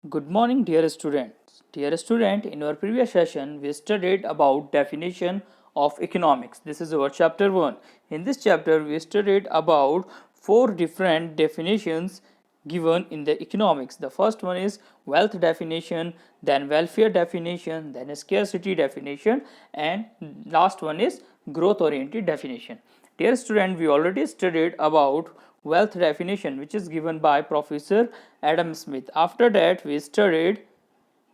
Good morning, dear students. Dear student, in our previous session, we studied about definition of economics. This is our chapter 1. In this chapter, we studied about 4 different definitions given in the economics. The first one is wealth definition, then welfare definition, then scarcity definition, and last one is growth oriented definition. Dear student, we already studied about wealth definition, which is given by Professor Adam Smith. After that, we studied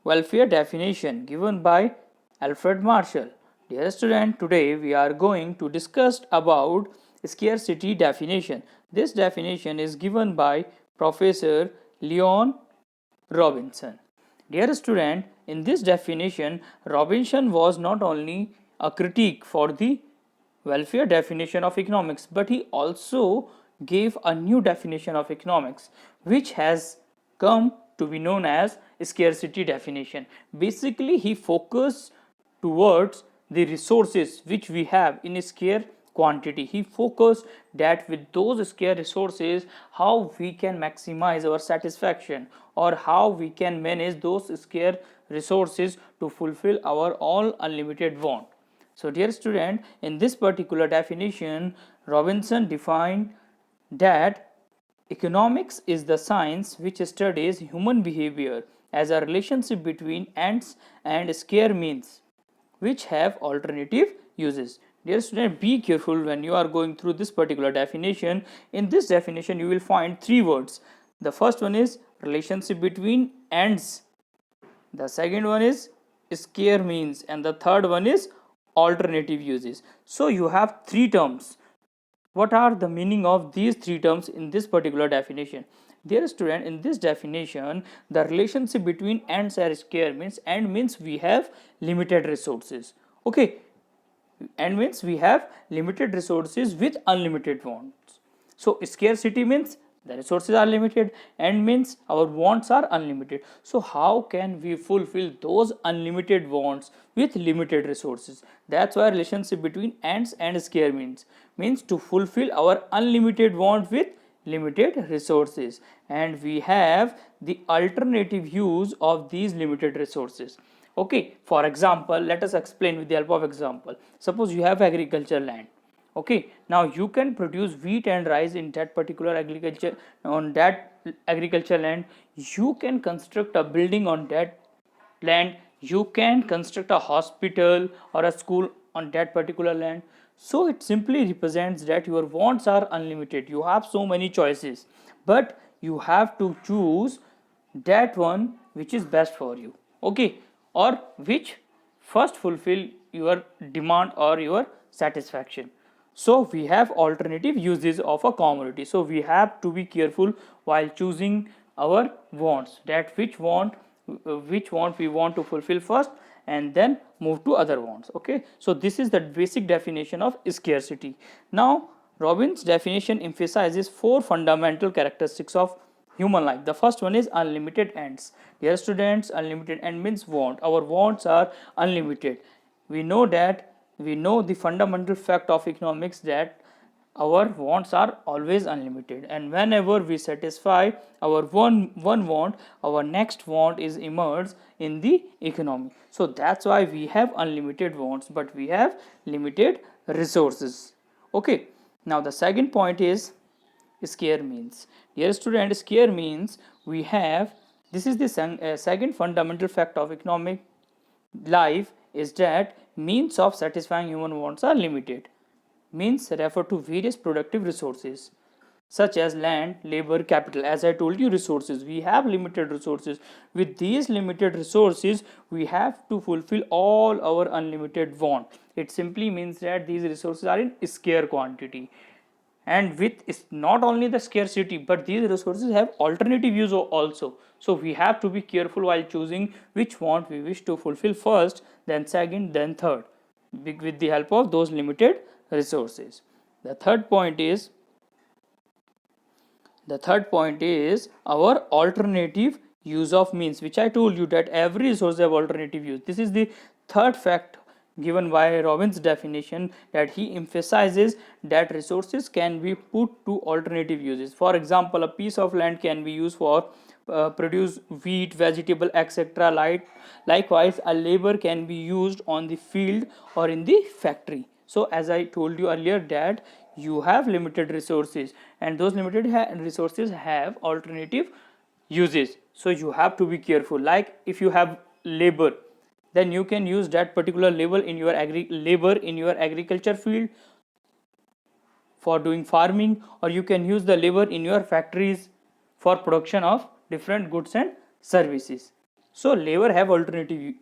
welfare definition given by Alfred Marshall. Dear student, today we are going to discuss about scarcity definition. This definition is given by Professor Leon Robinson. Dear student, in this definition, Robinson was not only a critique for the welfare definition of economics, but he also gave a new definition of economics, which has come to be known as scarcity definition. Basically, he focused towards the resources which we have in scarce quantity. He focused that with those scarce resources, how we can maximize our satisfaction or how we can manage those scarce resources to fulfill our all unlimited want. So dear student, in this particular definition, Robinson defined that economics is the science which studies human behavior as a relationship between ends and scarce means which have alternative uses. Dear student, be careful when you are going through this particular definition. In this definition, you will find 3 words. The first one is relationship between ends. The second one is scarce means, and the third one is alternative uses. So you have 3 terms. What are the meaning of these 3 terms in this particular definition? Dear student, in this definition, the relationship between ends and scarce means end means we have limited resources. Okay, end means we have limited resources with unlimited wants. So scarcity means the resources are limited, and means our wants are unlimited. So how can we fulfill those unlimited wants with limited resources? That's why relationship between ends and scarce means to fulfill our unlimited want with limited resources, and we have the alternative use of these limited resources. Okay, for example, let us explain with the help of example. Suppose you have agriculture land. Okay, now you can produce wheat and rice in that particular agriculture on that agriculture land. You can construct a building on that land. You can construct a hospital or a school on that particular land. So it simply represents that your wants are unlimited. You have so many choices, but you have to choose that one which is best for you. Okay, or which first fulfill your demand or your satisfaction. So we have alternative uses of a commodity. So we have to be careful while choosing our wants, that which want we want to fulfill first and then move to other wants. Okay, so this is the basic definition of scarcity. Now Robbins' definition emphasizes 4 fundamental characteristics of human life. The first one is unlimited ends. Dear students, unlimited end means want. Our wants are unlimited. We know the fundamental fact of economics that our wants are always unlimited, and whenever we satisfy our one want, our next want is emerged in the economy. So that's why we have unlimited wants, but we have limited resources. Okay, now the second point is scarce means. Dear student, scarce means we have, this is the second fundamental fact of economic life, is that means of satisfying human wants are limited. Means refer to various productive resources such as land, labor, capital. As I told you, resources, we have limited resources. With these limited resources, we have to fulfill all our unlimited want. It simply means that these resources are in scarce quantity, and with not only the scarcity, but these resources have alternative use also. So we have to be careful while choosing which want we wish to fulfill first, then second, then third, with the help of those limited resources. The third point is our alternative use of means, which I told you that every resource have alternative use. This is the third fact given by Robbins' definition, that he emphasizes that resources can be put to alternative uses. For example, a piece of land can be used for produce wheat, vegetable, etc. Likewise, a labor can be used on the field or in the factory. So as I told you earlier that you have limited resources, and those limited resources have alternative uses. So you have to be careful. Like if you have labor, then you can use that particular labor in your agriculture field for doing farming, or you can use the labor in your factories for production of different goods and services. So labor have alternative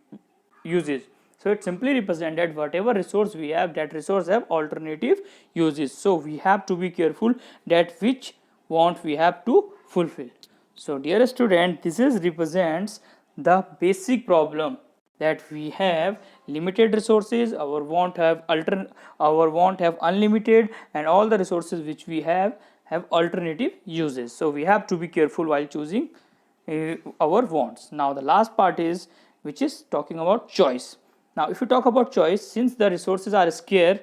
uses. So it simply represents that whatever resource we have, that resource have alternative uses. So we have to be careful that which want we have to fulfill. So dear student, this is represents the basic problem that we have limited resources, our want have unlimited, and all the resources which we have alternative uses. So we have to be careful while choosing our wants. Now the last part is which is talking about choice. Now if you talk about choice, since the resources are scarce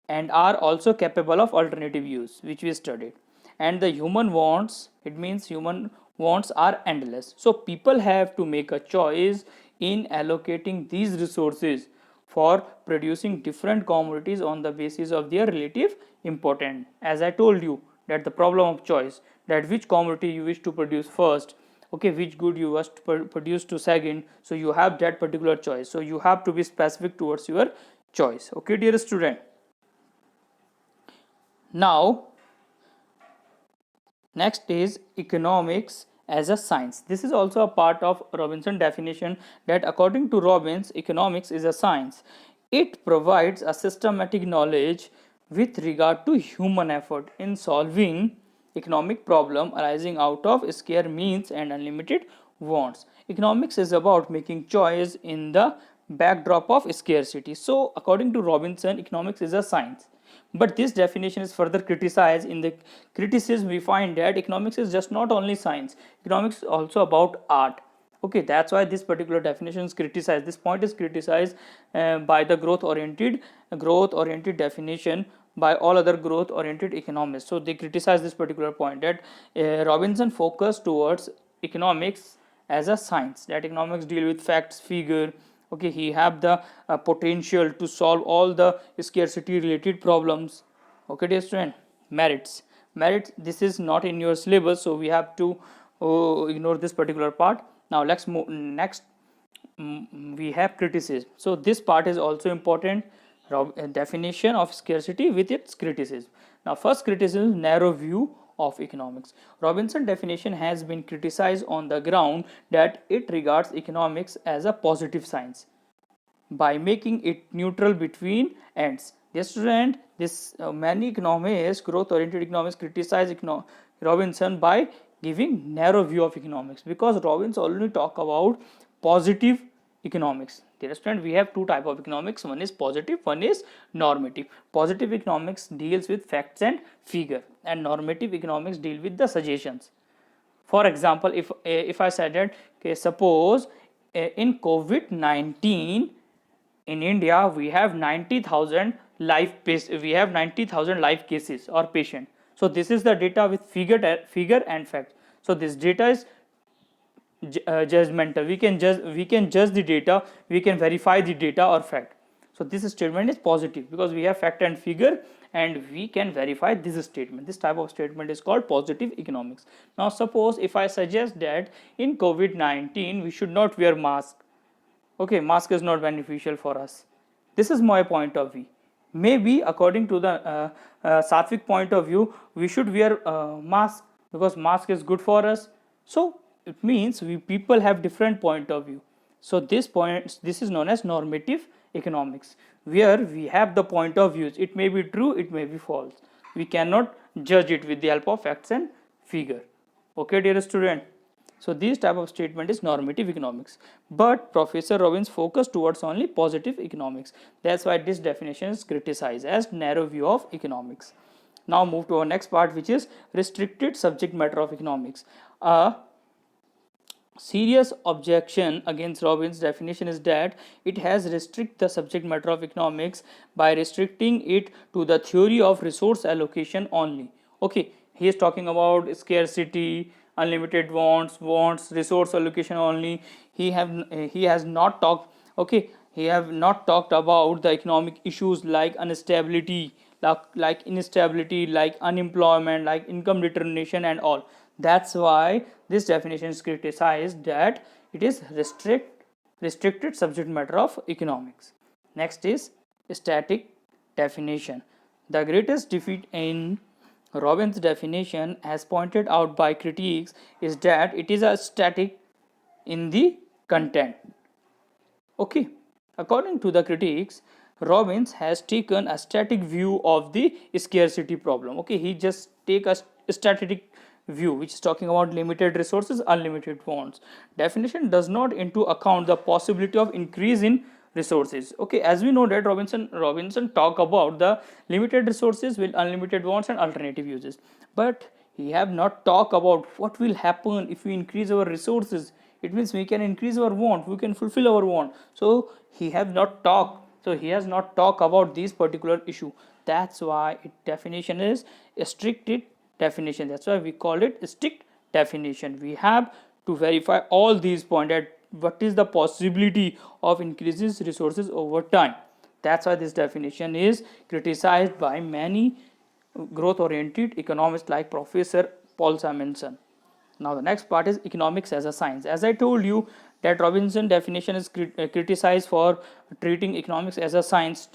and are also capable of alternative use, which we studied, and the human wants, it means human wants are endless. So people have to make a choice in allocating these resources for producing different commodities on the basis of their relative importance. As I told you, that the problem of choice, that which commodity you wish to produce first, okay, which good you must produce to second. So you have that particular choice. So you have to be specific towards your choice. Okay, dear student. Now next is economics as a science. This is also a part of Robinson definition, that according to Robbins, economics is a science. It provides a systematic knowledge with regard to human effort in solving economic problem arising out of scarce means and unlimited wants. Economics is about making choice in the backdrop of scarcity. So according to Robinson, economics is a science. But this definition is further criticized. In the criticism, we find that economics is just not only science, economics is also about art. Okay, that's why this particular definition is criticized. This point is criticized by the growth oriented definition by all other growth oriented economists. So they criticize this particular point, that Robinson focused towards economics as a science, that economics deal with facts, figure. Okay, he have the potential to solve all the scarcity related problems. Okay, dear student. Merits, this is not in your syllabus, so we have to ignore this particular part. Now let's move next. We have criticism. So this part is also important, definition of scarcity with its criticism. Now first criticism, narrow view of economics. Robinson definition has been criticized on the ground that it regards economics as a positive science by making it neutral between ends. Dear student, this many economists, growth oriented economists, criticize Robinson by giving narrow view of economics, because Robinson already talk about positive economics. Dear student, we have two type of economics, one is positive, one is normative. Positive economics deals with facts and figure, and normative economics deal with the suggestions. For example, if I said that, okay, suppose in COVID-19 in India we have 90,000 live cases or patient. So this is the data with figure and fact. So this data is judgmental. We can judge the data, we can verify the data or fact. So this statement is positive because we have fact and figure and we can verify this statement. This type of statement is called positive economics. Now suppose if I suggest that in COVID-19 we should not wear mask. Okay, mask is not beneficial for us. This is my point of view. Maybe according to the Sattvic point of view, we should wear mask because mask is good for us. So it means people have different point of view. So this is known as normative economics, where we have the point of views. It may be true, it may be false. We cannot judge it with the help of facts and figure. Okay, dear student. So this type of statement is normative economics. But Professor Robbins focused towards only positive economics. That's why this definition is criticized as narrow view of economics. Now move to our next part, which is restricted subject matter of economics. A serious objection against Robbins' definition is that it has restricted the subject matter of economics by restricting it to the theory of resource allocation only. Okay, he is talking about scarcity, unlimited wants, resource allocation only. He has not talked, okay, he have not talked about the economic issues like instability, like instability, like unemployment, like income determination and all. That's why this definition is criticized, that it is restricted subject matter of economics. Next is static definition. The greatest defeat in Robbins' definition, as pointed out by critics, is that it is a static in the content. Okay, according to the critics, Robbins has taken a static view of the scarcity problem. Okay, he just take a static view which is talking about limited resources, unlimited wants. Definition does not into account the possibility of increase in resources. Okay, as we know that Robinson talk about the limited resources with unlimited wants and alternative uses, but he have not talk about what will happen if we increase our resources. It means we can increase our want, we can fulfill our want. So he has not talk about this particular issue. That's why definition is a strict definition. That's why we call it strict definition. We have to verify all these points, that what is the possibility of increases resources over time. That's why this definition is criticized by many growth oriented economists like Professor Paul Samuelson. Now the next part is economics as a science. As I told you that Robinson definition is criticized for treating economics as a science.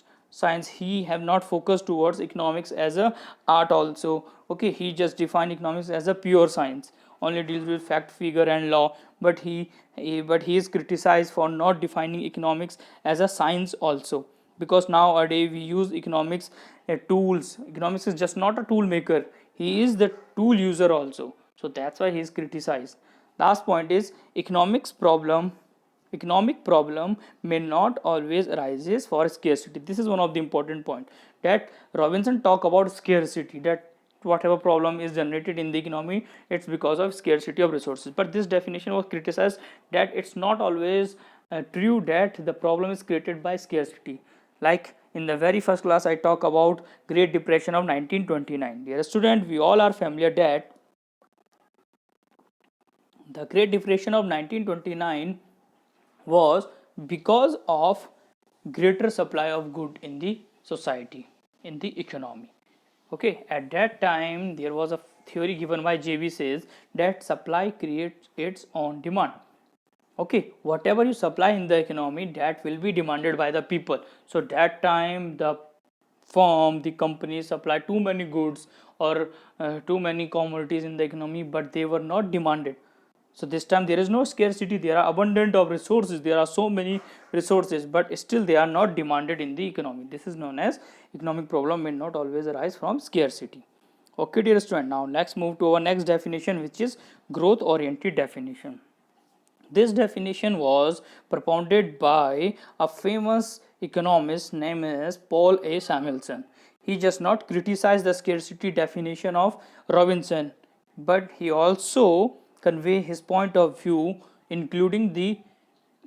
He have not focused towards economics as a art also. Okay, he just defined economics as a pure science, only deals with fact, figure and law. But he is criticized for not defining economics as a science also, because nowadays we use economics tools. Economics is just not a tool maker, he is the tool user also. So that's why he is criticized. Last point is economic problem may not always arises for scarcity. This is one of the important point, that Robinson talk about scarcity, that whatever problem is generated in the economy, it's because of scarcity of resources. But this definition was criticized, that it's not always true that the problem is created by scarcity. Like in the very first class I talk about Great Depression of 1929. Dear student, we all are familiar that the Great Depression of 1929 was because of greater supply of good in the society, in the economy. Okay, at that time there was a theory given by JB, says that supply creates its own demand. Okay, whatever you supply in the economy, that will be demanded by the people. So that time the firm, the company supply too many goods or too many commodities in the economy, but they were not demanded. So this time there is no scarcity, there are abundant of resources, there are so many resources, but still they are not demanded in the economy. This is known as economic problem may not always arise from scarcity. Okay dear student, now let's move to our next definition, which is growth oriented definition. This definition was propounded by a famous economist named as Paul A. Samuelson. He just not criticized the scarcity definition of Robinson, but he also convey his point of view, including the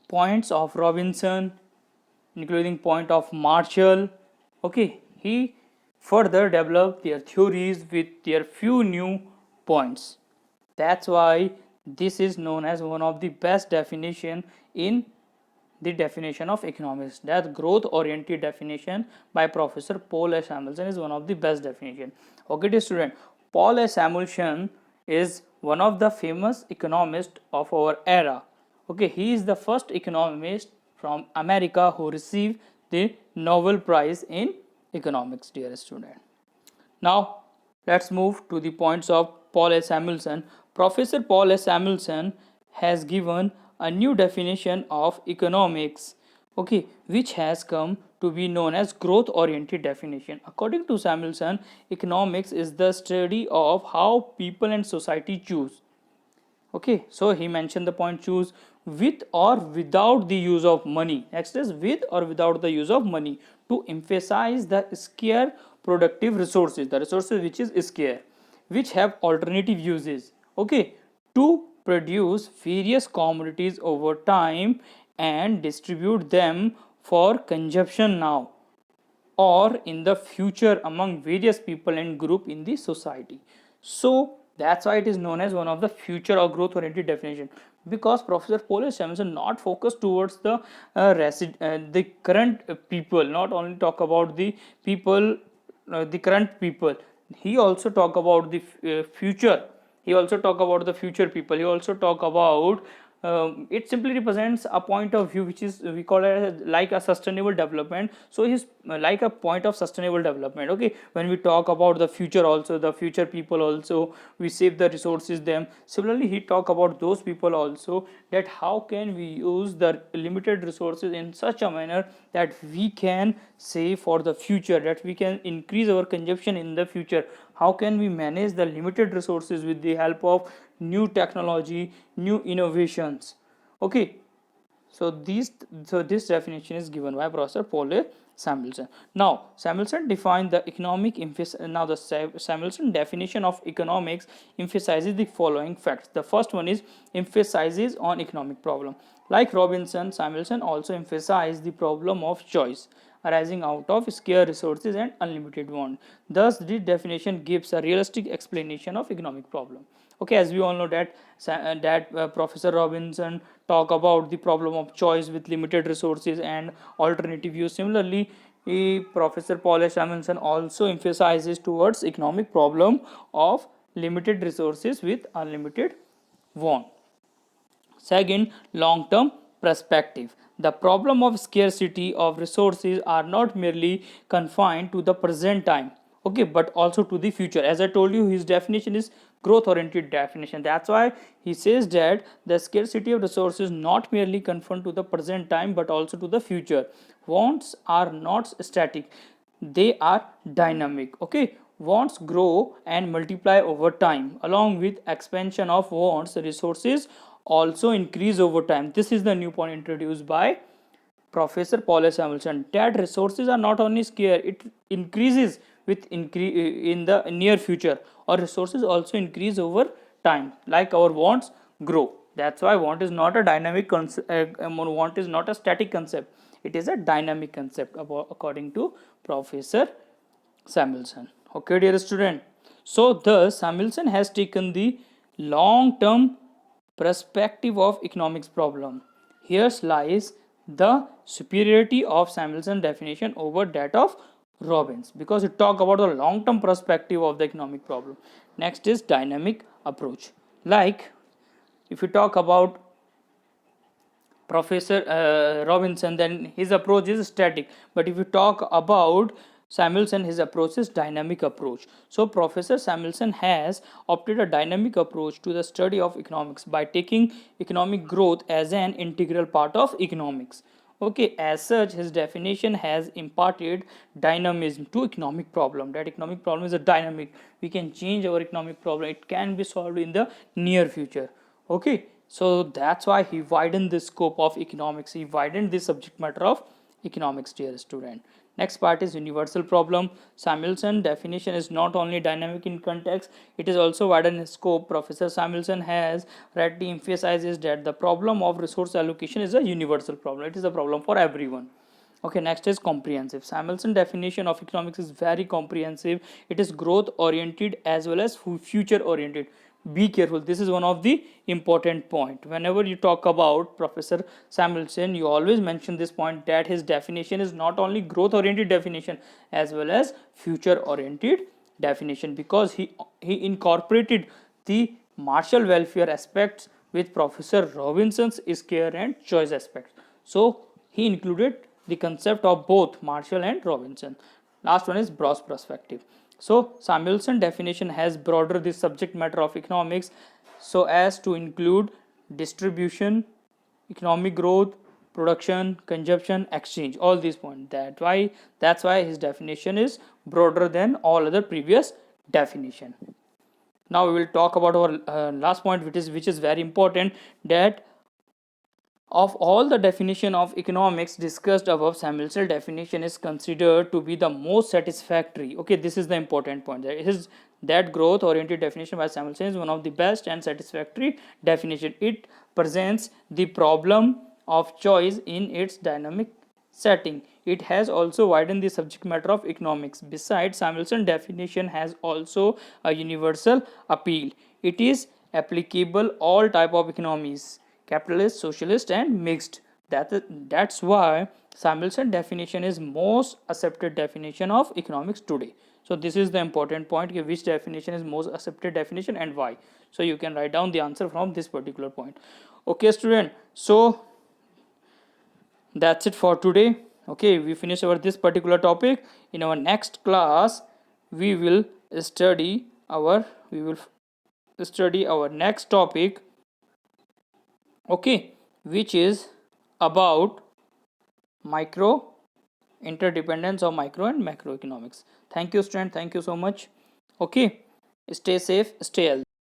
points of Robinson, including point of Marshall. Okay, he further developed their theories with their few new points. That's why this is known as one of the best definition in the definition of economics. That growth oriented definition by Professor Paul S. Samuelson is one of the best definition. Okay dear student, Paul S. Samuelson is one of the famous economists of our era. Okay, he is the first economist from America who received the Nobel Prize in economics, dear student. Now let's move to the points of Paul S. Samuelson. Professor Paul S. Samuelson has given a new definition of economics, okay, which has come to be known as growth oriented definition. According to Samuelson, economics is the study of how people and society choose. Okay, so he mentioned the point choose with or without the use of money. Next is with or without the use of money, to emphasize the scarce productive resources, the resources which is scarce, which have alternative uses. Okay, to produce various commodities over time and distribute them for consumption now or in the future among various people and group in the society. So That's why it is known as one of the future or growth oriented definition, because Professor Paul Samuelson not focused towards the current people, not only talk about the people, the current people. He also talk about the future. He also talk about the future people. He also talk about it simply represents a point of view which is we call it as like a sustainable development. So he's like a point of sustainable development. Okay, when we talk about the future, also the future people, also we save the resources them. Similarly, he talk about those people also, that how can we use the limited resources in such a manner that we can save for the future, that we can increase our consumption in the future. How can we manage the limited resources with the help of new technology, new innovations. Okay, so this definition is given by Professor Paul Samuelson. Now Samuelson defined the economic now the Samuelson definition of economics emphasizes the following facts. The first one is emphasizes on economic problem. Like Robinson, Samuelson also emphasized the problem of choice arising out of scarce resources and unlimited want. Thus, this definition gives a realistic explanation of economic problem. Okay, as we all know that Professor Robinson talk about the problem of choice with limited resources and alternative use. Similarly, Professor Paul Samuelson also emphasizes towards economic problem of limited resources with unlimited want. Second, long-term perspective. The problem of scarcity of resources are not merely confined to the present time, okay, but also to the future. As I told you, his definition is growth oriented definition. That's why he says that the scarcity of resources not merely confined to the present time but also to the future. Wants are not static, they are dynamic. Okay, wants grow and multiply over time. Along with expansion of wants, resources also increase over time. This is the new point introduced by Professor Paul Samuelson, that resources are not only scarce, it increases with in the near future, or resources also increase over time like our wants grow. That's why want is not a dynamic concept, want is not a static concept, it is a dynamic concept according to Professor Samuelson. Okay, dear student. So thus Samuelson has taken the long term perspective of economics problem. Here lies the superiority of Samuelson definition over that of Robbins, because it talk about the long term perspective of the economic problem. Next is dynamic approach. Like if you talk about Professor Robinson, then his approach is static. But if you talk about Samuelson, his approach is dynamic approach. So Professor Samuelson has opted a dynamic approach to the study of economics by taking economic growth as an integral part of economics. Okay, as such, his definition has imparted dynamism to economic problem. That economic problem is a dynamic. We can change our economic problem. It can be solved in the near future. Okay, so that's why he widened the scope of economics. He widened the subject matter of economics, dear student. Next part is universal problem. Samuelson definition is not only dynamic in context, it is also widened in scope. Professor Samuelson has rightly emphasizes that the problem of resource allocation is a universal problem. It is a problem for everyone. Okay, next is comprehensive. Samuelson definition of economics is very comprehensive. It is growth oriented as well as future oriented. Be careful, this is one of the important point. Whenever you talk about Professor Samuelson, you always mention this point, that his definition is not only growth oriented definition as well as future oriented definition, because he incorporated the martial welfare aspects with Professor Robinson's scare and choice aspects. So he included the concept of both Marshall and Robinson. Last one is broad perspective. So Samuelson definition has broader the subject matter of economics so as to include distribution, economic growth, production, consumption, exchange, all these points. That's why his definition is broader than all other previous definition. Now we will talk about our last point, which is very important, that of all the definition of economics discussed above, Samuelson definition is considered to be the most satisfactory. Okay, this is the important point. That growth oriented definition by Samuelson is one of the best and satisfactory definition. It presents the problem of choice in its dynamic setting. It has also widened the subject matter of economics. Besides, Samuelson definition has also a universal appeal. it is applicable all type of economies, capitalist, socialist and mixed. That's why Samuelson definition is most accepted definition of economics today. So this is the important point, which definition is most accepted definition and why. So you can write down the answer from this particular point. Okay student, so that's it for today. Okay, we finish our this particular topic. In our next class we will study our next topic, okay, which is about micro interdependence of micro and macroeconomics. Thank you student, thank you so much. Okay, stay safe, stay healthy.